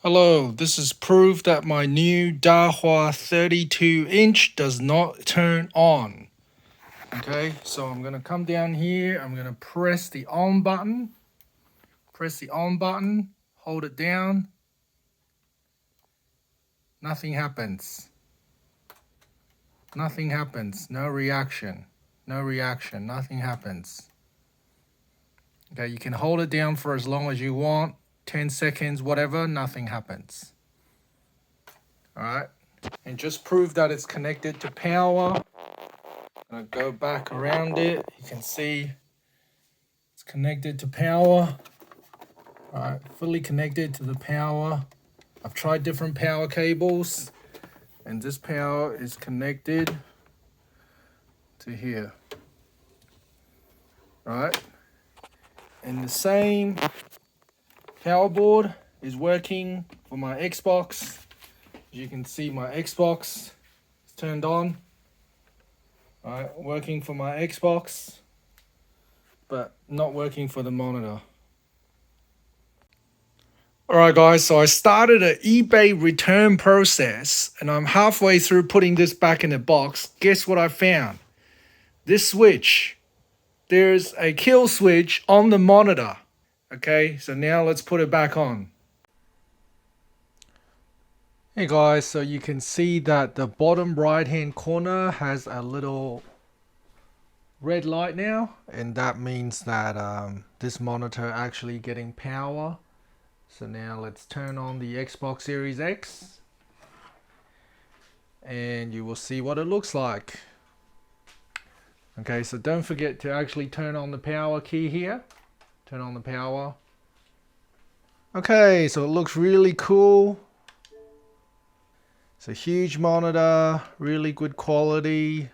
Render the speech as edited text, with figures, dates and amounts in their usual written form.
Hello, this is proof that my new Dahua 32-inch does not turn on. Okay, so I'm gonna come down here, I'm gonna press the on button, hold it down, nothing happens. Nothing happens, no reaction, nothing happens. Okay, you can hold it down for as long as you want, 10 seconds, whatever, nothing happens. Alright, and just prove that it's connected to power. I'm gonna go back around it. You can see it's connected to power. Alright, fully connected to the power. I've tried different power cables, and this power is connected to here. Right, and the same power board is working for my Xbox. As you can see, my Xbox is turned on. Alright, working for my Xbox, but not working for the monitor. Alright guys, so I started an eBay return process and I'm halfway through putting this back in the box. Guess what I found? This switch. There's a kill switch on the monitor. Okay, so now let's put it back on. Hey guys, so you can see that the bottom right hand corner has a little red light now, and that means that this monitor actually getting power. So now let's turn on the Xbox Series X and you will see what it looks like. Okay, so don't forget to actually turn on the power key here. Turn on the power. Okay, so it looks really cool. It's a huge monitor, really good quality.